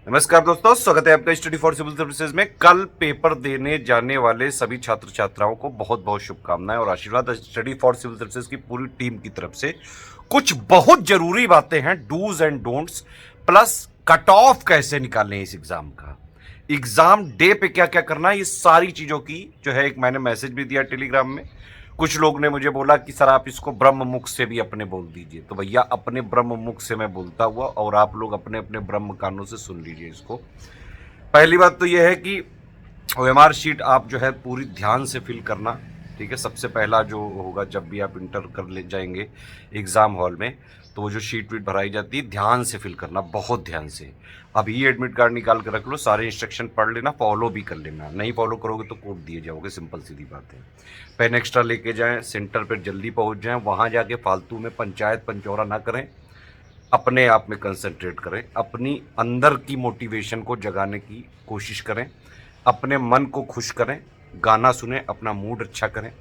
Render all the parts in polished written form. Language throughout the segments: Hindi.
नमस्कार दोस्तों, स्वागत है आपका स्टडी फॉर सिविल सर्विसेज में। कल पेपर देने जाने वाले सभी छात्र छात्राओं को बहुत बहुत शुभकामनाएं और आशीर्वाद स्टडी फॉर सिविल सर्विसेज की पूरी टीम की तरफ से। कुछ बहुत जरूरी बातें हैं, dos and don'ts, plus cut off कैसे निकालने इस एग्जाम का, एग्जाम डे पे क्या क्या करना है, ये सारी चीजों की जो है एक मैंने मैसेज भी दिया टेलीग्राम में। कुछ लोग ने मुझे बोला कि सर आप इसको ब्रह्म मुख से भी अपने बोल दीजिए, तो भैया अपने ब्रह्म मुख से मैं बोलता हुआ और आप लोग अपने अपने ब्रह्म कानों से सुन लीजिए इसको। पहली बात तो यह है कि ओएमआर शीट आप जो है पूरी ध्यान से फिल करना, ठीक है। सबसे पहला जो होगा जब भी आप इंटर कर ले जाएंगे एग्ज़ाम हॉल में, तो वो जो शीट वीट भराई जाती है ध्यान से फिल करना, बहुत ध्यान से। अभी एडमिट कार्ड निकाल के रख लो, सारे इंस्ट्रक्शन पढ़ लेना, फॉलो भी कर लेना। नहीं फॉलो करोगे तो कोड दिए जाओगे, सिंपल सीधी बात है। पेन एक्स्ट्रा लेके जाएं, सेंटर पर जल्दी पहुंच जाएं, वहाँ जाके फालतू में पंचायत पंचौरा ना करें, अपने आप में कंसंट्रेट करें, अपनी अंदर की मोटिवेशन को जगाने की कोशिश करें, अपने मन को खुश करें, गाना सुने, अपना मूड अच्छा करें,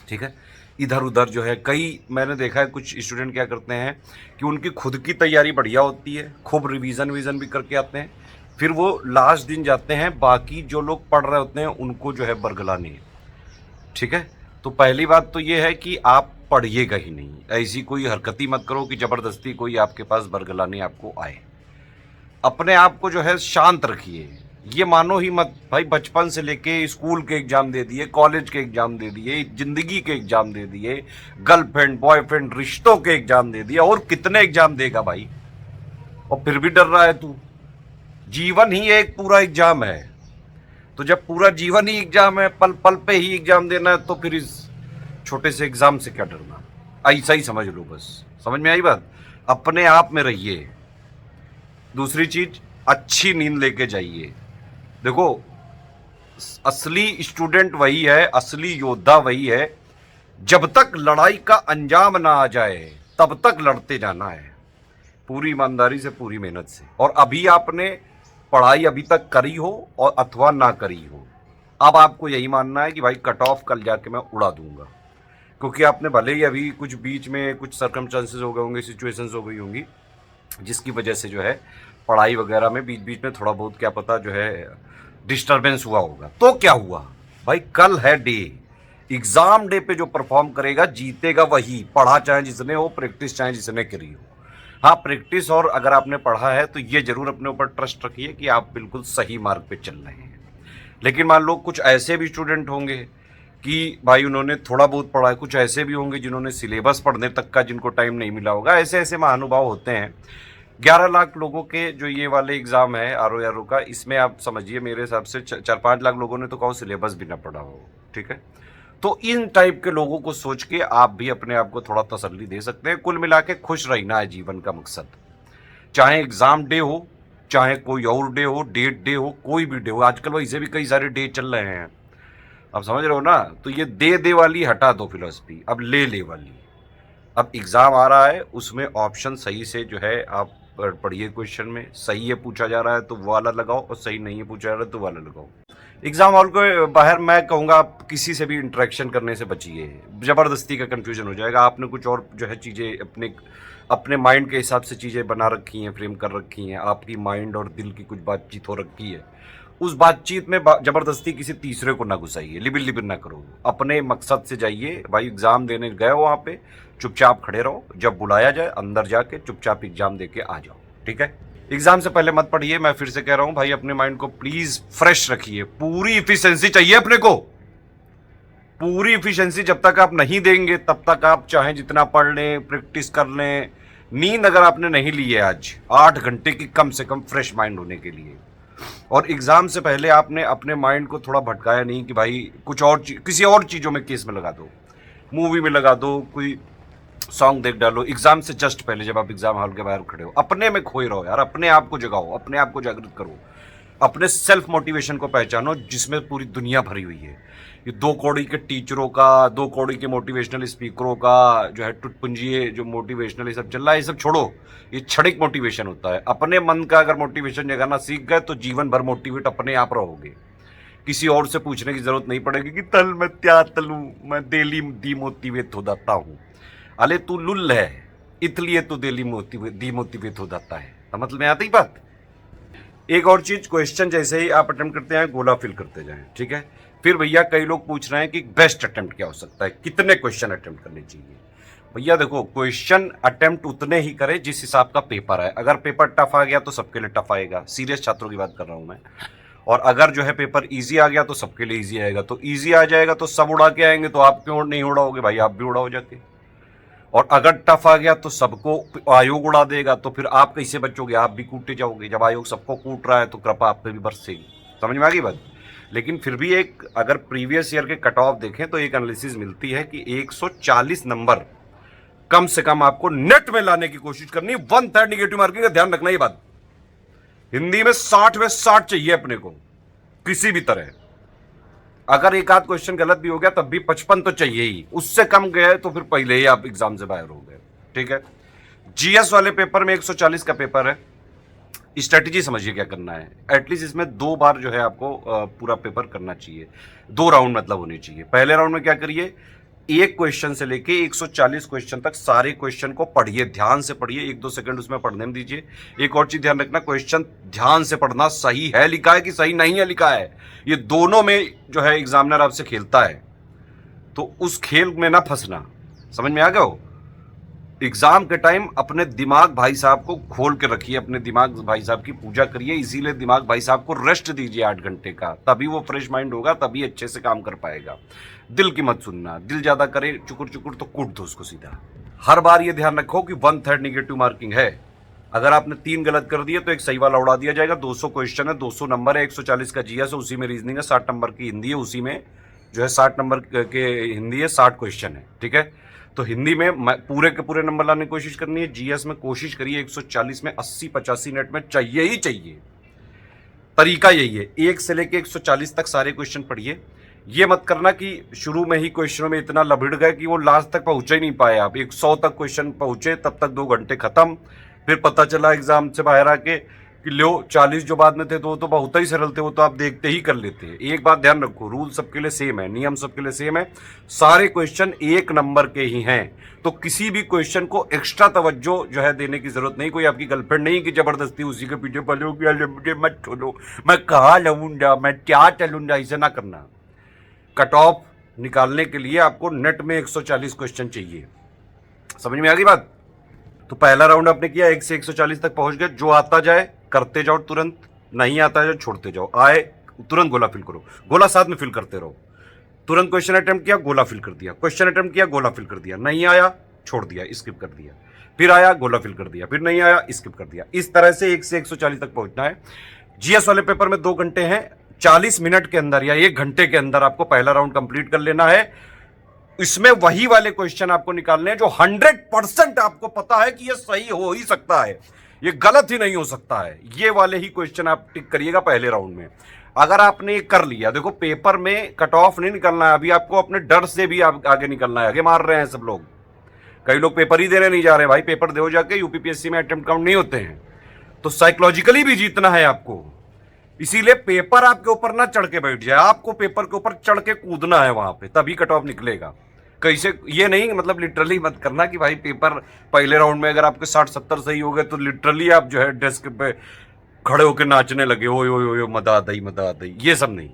ठीक है। इधर उधर जो है कई मैंने देखा है कुछ स्टूडेंट क्या करते हैं कि उनकी खुद की तैयारी बढ़िया होती है, खूब रिवीजन वीजन भी करके आते हैं, फिर वो लास्ट दिन जाते हैं बाकी जो लोग पढ़ रहे होते हैं उनको जो है बरगलाने, ठीक है। तो पहली बात तो ये है कि आप पढ़िएगा ही नहीं, ऐसी कोई हरकत ही मत करो कि जबरदस्ती कोई आपके पास बरगलाने आपको आए। अपने आप को जो है शांत रखिए। ये मानो ही मत भाई बचपन से लेके स्कूल के एग्जाम दे दिए, कॉलेज के एग्जाम दे दिए, जिंदगी के एग्जाम दे दिए, गर्लफ्रेंड बॉयफ्रेंड रिश्तों के एग्जाम दे दिया, और कितने एग्जाम देगा भाई, और फिर भी डर रहा है तू। जीवन ही एक पूरा एग्जाम है, तो जब पूरा जीवन ही एग्जाम है, पल पल पे ही एग्जाम देना है, तो फिर इस छोटे से एग्जाम से क्या डरना। ऐसा ही समझ लो, बस समझ में आई बात। अपने आप में रहिए। दूसरी चीज, अच्छी नींद लेके जाइए। देखो, असली स्टूडेंट वही है, असली योद्धा वही है, जब तक लड़ाई का अंजाम ना आ जाए तब तक लड़ते जाना है, पूरी ईमानदारी से, पूरी मेहनत से। और अभी आपने पढ़ाई अभी तक करी हो और अथवा ना करी हो, अब आपको यही मानना है कि भाई कट ऑफ कल जाके मैं उड़ा दूंगा, क्योंकि आपने भले ही अभी कुछ बीच में कुछ सर्कमस्टांसेस हो गए होंगे, सिचुएशंस हो गई होंगी, जिसकी वजह से जो है पढ़ाई वगैरह में बीच बीच में थोड़ा बहुत क्या पता जो है डिस्टरबेंस हुआ होगा। तो क्या हुआ भाई, कल है डे, एग्जाम डे पे जो परफॉर्म करेगा जीतेगा वही, पढ़ा चाहे जिसने हो, प्रैक्टिस चाहे जिसने करी हो। हाँ, प्रैक्टिस और अगर आपने पढ़ा है तो ये जरूर अपने ऊपर ट्रस्ट रखिए कि आप बिल्कुल सही मार्ग पे चल रहे हैं। लेकिन मान लो कुछ ऐसे भी स्टूडेंट होंगे कि भाई उन्होंने थोड़ा बहुत पढ़ा है, कुछ ऐसे भी होंगे जिन्होंने सिलेबस पढ़ने तक का जिनको टाइम नहीं मिला होगा। ऐसे ऐसे महानुभाव होते हैं। 11 लाख लोगों के जो ये वाले एग्जाम है आर का, इसमें आप समझिए मेरे हिसाब से 4-5 लाख लोगों ने तो कहो सिलेबस भी ना पढ़ा हो, ठीक है। तो इन टाइप के लोगों को सोच के आप भी अपने आप को थोड़ा तसल्ली दे सकते हैं। कुल मिला के खुश रहना है जीवन का मकसद, चाहे एग्जाम डे हो, चाहे कोई और डे हो, डेट डे हो, कोई भी डे हो। आजकल वैसे भी कई सारे डे चल रहे हैं, आप समझ रहे हो ना। तो ये दे वाली हटा दो फिलोसफी, अब ले वाली। अब एग्जाम आ रहा है, उसमें ऑप्शन सही से जो है आप पढ़िए। क्वेश्चन में सही है पूछा जा रहा है तो वो वाला लगाओ, और सही नहीं है पूछा जा रहा है तो वाला लगाओ। एग्जाम हॉल को बाहर मैं कहूँगा आप किसी से भी इंटरेक्शन करने से बचिए, ज़बरदस्ती का कंफ्यूजन हो जाएगा। आपने कुछ और जो है चीज़ें अपने अपने माइंड के हिसाब से चीज़ें बना रखी हैं, फ्रेम कर रखी हैं, आपकी माइंड और दिल की कुछ बातचीत हो रखी है, उस बातचीत में ज़बरदस्ती किसी तीसरे को ना घुसाइए, लिबिल लिबिल ना करो। अपने मकसद से जाइए भाई, एग्ज़ाम देने गए हो वहाँ पे चुपचाप खड़े रहो, जब बुलाया जाए अंदर जाके चुपचाप एग्जाम दे के आ जाओ, ठीक है। एग्जाम से पहले मत पढ़िए, मैं फिर से कह रहा हूं भाई, अपने माइंड को प्लीज फ्रेश रखिए। पूरी इफिशिएंसी चाहिए अपने को, पूरी इफिशिएंसी जब तक आप नहीं देंगे तब तक आप चाहे जितना पढ़ लें, प्रैक्टिस कर लें। नींद अगर आपने नहीं ली है आज 8 घंटे की कम से कम फ्रेश माइंड होने के लिए, और एग्जाम से पहले आपने अपने माइंड को थोड़ा भटकाया नहीं कि भाई कुछ और किसी और चीज़ों में केस में लगा दो, मूवी में लगा दो, कोई सॉन्ग देख डालो। एग्जाम से जस्ट पहले जब आप एग्जाम हॉल के बाहर खड़े हो, अपने में खोए रहो यार, अपने आप को जगाओ, अपने आप को जागृत करो, अपने सेल्फ मोटिवेशन को पहचानो जिसमें पूरी दुनिया भरी हुई है। ये 2 कौड़ी के टीचरों का, 2 कौड़ी के मोटिवेशनल स्पीकरों का जो है टुटपुंजिए जो मोटिवेशनल ये सब चल रहा है, ये सब छोड़ो। ये क्षणिक मोटिवेशन होता है। अपने मन का अगर मोटिवेशन जगाना सीख गए तो जीवन भर मोटिवेट अपने आप रहोगे, किसी और से पूछने की जरूरत नहीं पड़ेगी कि तल मैं क्या तलूं, मैं डेली डीमोटिवेट हो जाता हूँ। अले तू लुल है, इसलिए तू डेली डीमोटिवेट हो जाता है। समझ में आती बात। एक और चीज, क्वेश्चन जैसे ही आप अटेम्प्ट करते हैं गोला फिल करते जाएं, ठीक है। फिर भैया कई लोग पूछ रहे हैं कि बेस्ट अटेम्प्ट क्या हो सकता है, कितने क्वेश्चन अटेम्प्ट करने चाहिए। भैया देखो, क्वेश्चन अटेम्प्ट उतने ही करें जिस हिसाब का पेपर है। अगर पेपर टफ आ गया तो सबके लिए टफ आएगा, सीरियस छात्रों की बात कर रहा हूं मैं। और अगर जो है पेपर इजी आ गया तो सबके लिए इजी आएगा। तो इजी आ जाएगा तो सब उड़ा के आएंगे, तो आप क्यों नहीं उड़ाओगे भाई, आप भी उड़ाओ जाके। और अगर टफ आ गया तो सबको आयोग उड़ा देगा, तो फिर आप कैसे बचोगे, आप भी कूटे जाओगे। जब आयोग सबको कूट रहा है तो कृपा आप पे भी बरसेगी। समझ में आ गई बात। लेकिन फिर भी एक अगर प्रीवियस ईयर के कट ऑफ देखें तो एक एनालिसिस मिलती है कि 140 नंबर कम से कम आपको नेट में लाने की कोशिश करनी। 1/3 निगेटिव मार्किंग का ध्यान रखना। ये बात हिंदी में 60 में 60 चाहिए अपने को किसी भी तरह। अगर एक आध क्वेश्चन गलत भी हो गया तब भी 55 तो चाहिए ही, उससे कम गए तो फिर पहले ही आप एग्जाम से बाहर हो गए, ठीक है। जीएस वाले पेपर में 140 का पेपर है। स्ट्रेटेजी समझिए क्या करना है। एटलीस्ट इसमें 2 बार जो है आपको पूरा पेपर करना चाहिए, 2 राउंड मतलब होने चाहिए। पहले राउंड में क्या करिए, एक क्वेश्चन से लेके 140 क्वेश्चन तक सारे क्वेश्चन को पढ़िए, ध्यान से पढ़िए, 1-2 सेकंड उसमें पढ़ने में दीजिए। एक और चीज ध्यान रखना, क्वेश्चन ध्यान से पढ़ना, सही है लिखा है कि सही नहीं है लिखा है, ये दोनों में जो है एग्जामिनर आपसे खेलता है, तो उस खेल में ना फंसना। समझ में आ गया हो। एग्जाम के टाइम अपने दिमाग भाई साहब को खोल के रखिए, अपने दिमाग भाई साहब की पूजा करिए, इसीलिए दिमाग भाई साहब को रेस्ट दीजिए 8 घंटे का, तभी वो फ्रेश माइंड होगा, तभी अच्छे से काम कर पाएगा। दिल की मत सुनना, दिल ज्यादा करे चुकुर चुकुर तो कूट दो उसको सीधा। हर बार ये ध्यान रखो कि 1/3 निगेटिव मार्किंग है। अगर आपने 3 गलत कर दिए तो एक सही वाला उड़ा दिया जाएगा। 200 क्वेश्चन है, 200 नंबर है, 140 का जीएस है, उसी में रीजनिंग है, 60 नंबर की हिंदी है, उसी में जो है 60 नंबर के हिंदी है, 60 क्वेश्चन है, ठीक है। तो हिंदी में पूरे के पूरे नंबर लाने की कोशिश करनी है। जीएस में कोशिश करिए 140 में 80-85 नेट में चाहिए ही चाहिए। तरीका यही है, 1 से लेके 140 तक सारे क्वेश्चन पढ़िए। ये मत करना कि शुरू में ही क्वेश्चनों में इतना लभिड़ गए कि वो लास्ट तक पहुंचे ही नहीं पाए। आप 100 तक क्वेश्चन पहुंचे, तब तक 2 घंटे खत्म, फिर पता चला एग्जाम से बाहर आके कि लो 40 जो बाद में थे तो वो तो बहुत ही सरल थे, वो तो आप देखते ही कर लेते हैं। एक बात ध्यान रखो, रूल सबके लिए सेम है, नियम सबके लिए सेम है, सारे क्वेश्चन 1 नंबर के ही हैं। तो किसी भी क्वेश्चन को एक्स्ट्रा तवज्जो जो है देने की जरूरत नहीं। कोई आपकी गर्लफ्रेंड नहीं कि जबरदस्ती उसी के पीछे पलोगे, मुझे मत छोड़ो, मैं कहाँ लूंगा, मैं क्या चलूंगा, इसे ना करना। कट ऑफ निकालने के लिए आपको नेट में 140 क्वेश्चन चाहिए। समझ में आ गई बात। तो पहला राउंड आपने किया, 1 से 140 तक पहुंच गए। जो आता जाए करते जाओ, तुरंत नहीं आता है छोड़ते जाओ, आए तुरंत गोला फिल करो, गोला साथ में फिल करते रहो। तुरंत क्वेश्चन अटेम्प्ट किया, गोला फिल कर दिया, क्वेश्चन अटेम्प्ट किया, गोला फिल कर दिया, नहीं आया छोड़ दिया, स्किप कर दिया, फिर आया गोला फिल कर दिया, फिर नहीं आया स्किप कर दिया। इस तरह से 1 से 140 तक पहुंचना है। जीएस वाले पेपर में 2 घंटे हैं, 40 मिनट के अंदर या 1 घंटे के अंदर आपको पहला राउंड कंप्लीट कर लेना है। इसमें वही वाले क्वेश्चन आपको निकालने हैं जो 100% आपको पता है कि ये सही हो ही सकता है, ये गलत ही नहीं हो सकता है। ये वाले ही क्वेश्चन आप टिक करिएगा पहले राउंड में। अगर आपने ये कर लिया, देखो पेपर में कट ऑफ नहीं निकलना है, अभी आपको अपने डर से भी आगे निकलना है। आगे मार रहे हैं सब लोग, कई लोग पेपर ही देने नहीं जा रहे। भाई पेपर दे जाके यूपीपीएससी में अटेम्प्ट काउंट नहीं होते हैं, तो साइकोलॉजिकली भी जीतना है आपको। इसीलिए पेपर आपके ऊपर ना चढ़ के बैठ जाए, आपको पेपर के ऊपर चढ़ के कूदना है वहां पे, तभी कट ऑफ निकलेगा। कैसे, ये नहीं मतलब लिटरली मत करना कि भाई पेपर पहले राउंड में अगर आपके 60-70 सही हो गए तो लिटरली आप जो है डेस्क पे खड़े होकर नाचने लगे, ओ यो यो यो मदा दई, ये सब नहीं।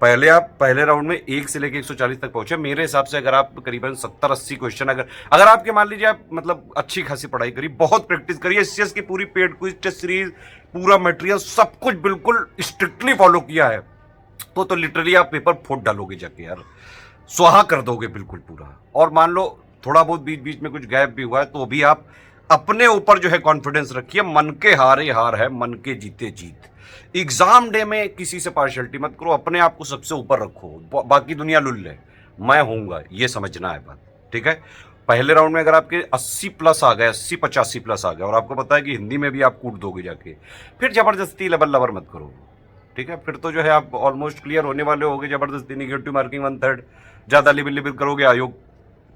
पहले आप पहले राउंड में 1 से लेकर 140 तक पहुंचे। मेरे हिसाब से अगर आप करीबन 70-80 क्वेश्चन अगर आपके मान लीजिए आप मतलब अच्छी खासी पढ़ाई करी, बहुत प्रैक्टिस करिए, एससीएस की पूरी पेड क्विज टेस्ट सीरीज, पूरा मटेरियल सब कुछ बिल्कुल स्ट्रिक्टली फॉलो किया है, तो लिटरली आप पेपर फोड़ डालोगे जाके यार, स्वाहा कर दोगे बिल्कुल पूरा। और मान लो थोड़ा बहुत बीच बीच में कुछ गैप भी हुआ है तो भी आप अपने ऊपर जो है कॉन्फिडेंस रखिए। मन के हारे हार है, मन के जीते जीत। एग्जाम डे में किसी से पार्शियलिटी मत करो, अपने आप को सबसे ऊपर रखो, बाकी दुनिया लुल्ल है, मैं होऊंगा, ये समझना है बात, ठीक है। पहले राउंड में अगर आपके 80 प्लस आ गए, 80-85 प्लस आ गए और आपको पता है कि हिंदी में भी आप कूट दोगे जाके, फिर जबरदस्ती लबर मत करो, ठीक है। फिर तो जो है आप ऑलमोस्ट क्लियर होने वाले होगे। जबरदस्ती निगेटिव मार्किंग 1/3 ज्यादा लिबिल करोगे, आयोग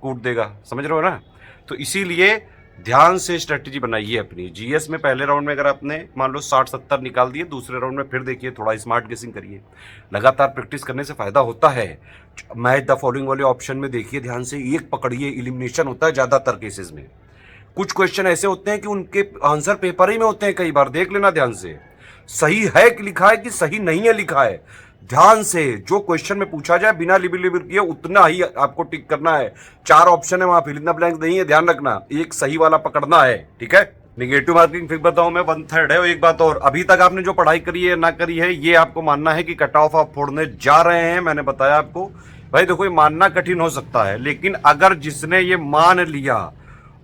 कूट देगा, समझ रहे हो ना। तो इसीलिए ध्यान से स्ट्रेटेजी बनाइए अपनी। जीएस में पहले राउंड में अगर आपने मान लो 60-70 निकाल दिए, दूसरे राउंड में फिर देखिए थोड़ा स्मार्ट गेसिंग करिए। लगातार प्रैक्टिस करने से फायदा होता है। मैच द फॉलोइंग वाले ऑप्शन में देखिए ध्यान से, एक पकड़िए, इलिमिनेशन होता है ज्यादातर केसेस में। कुछ क्वेश्चन ऐसे होते हैं कि उनके आंसर पेपर ही में होते हैं, कई बार देख लेना ध्यान से। सही है कि लिखा है कि सही नहीं है लिखा है। ध्यान से जो क्वेश्चन में पूछा जाए बिना लिबिलिबिल किए उतना ही आपको टिक करना है। 4 ऑप्शन है वहां, फिर इतना ब्लैंक नहीं है, ध्यान रखना, एक सही वाला पकड़ना है, ठीक है। निगेटिव मार्किंग फिर बताऊं मैं 1/3 है। और एक बात और, अभी तक आपने जो पढ़ाई करी है ना करी है, ये आपको मानना है कि कट ऑफ आप फोड़ने जा रहे हैं। मैंने बताया आपको भाई देखो, ये मानना कठिन हो सकता है, लेकिन अगर जिसने ये मान लिया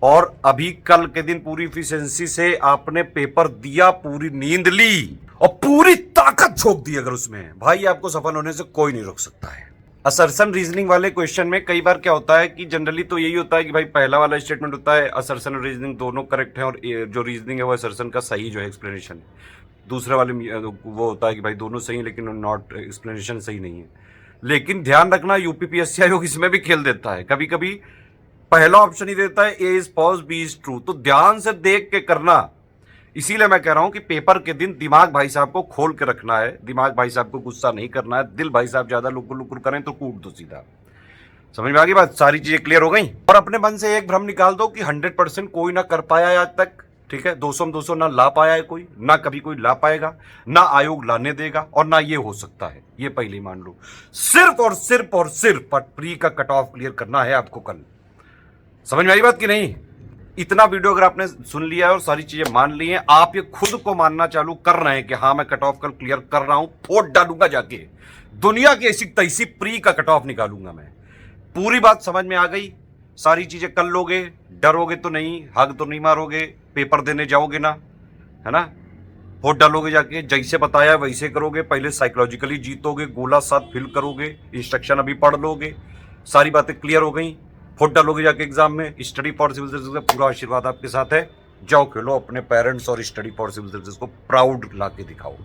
और अभी कल के दिन पूरी इफिशिएंसी से आपने पेपर दिया, पूरी नींद ली और पूरी ताकत झोंक दी अगर उसमें, भाई आपको सफल होने से कोई नहीं रोक सकता है। असर्शन रीजनिंग वाले क्वेश्चन में कई बार क्या होता है कि जनरली तो यही होता है कि भाई पहला वाला स्टेटमेंट होता है असर्शन और रीजनिंग दोनों करेक्ट है, और जो रीजनिंग है वो असर्शन का सही जो है एक्सप्लेनेशन है। दूसरे वाले में वो होता है कि भाई दोनों सही है लेकिन नॉट एक्सप्लेनेशन सही नहीं है। लेकिन ध्यान रखना, यूपीपीएससी आयोग इसमें भी खेल देता है, कभी कभी पहला ऑप्शन ही देता है A is false B is true, तो ध्यान से देख के करना। इसीलिए मैं कह रहा हूं कि पेपर के दिन दिमाग भाई साहब को खोल के रखना है, दिमाग भाई साहब को गुस्सा नहीं करना है, दिल भाई साहब ज्यादा लुकुर लुकुर करें तो कूट दो सीधा। समझ में आ गई बात, सारी चीजें क्लियर हो गई। और अपने मन से एक भ्रम निकाल दो कि 100% कोई ना कर पाया है आज तक, ठीक है। 200 में 200 ना ला पाया है कोई, ना कभी कोई ला पाएगा, ना आयोग लाने देगा, और ना ये हो सकता है, ये पहले ही मान लो। सिर्फ और सिर्फ और सिर्फ प्री का कट ऑफ क्लियर करना है आपको कल। समझ में आई बात कि नहीं? इतना वीडियो अगर आपने सुन लिया है और सारी चीजें मान ली हैं, आप ये खुद को मानना चालू कर रहे हैं कि हाँ मैं कट ऑफ कल क्लियर कर रहा हूं, फोड़ डालूंगा जाके, दुनिया की ऐसी तैसी प्री का कट ऑफ निकालूंगा मैं। पूरी बात समझ में आ गई? सारी चीजें कर लोगे, डरोगे तो नहीं, हग तो नहीं मारोगे, पेपर देने जाओगे ना, है ना, वोट डालोगे जाके, जैसे बताया वैसे करोगे, पहले साइकोलॉजिकली जीतोगे, गोला 7 फिल करोगे, इंस्ट्रक्शन अभी पढ़ लोगे, सारी बातें क्लियर हो गई, वोट डालोगे जाके एग्जाम में। स्टडी फॉर सिविल सर्विसेज का पूरा आशीर्वाद आपके साथ है। जाओ खेलो अपने पेरेंट्स और स्टडी फॉर सिविल सर्विसेज को प्राउड ला के दिखाओ।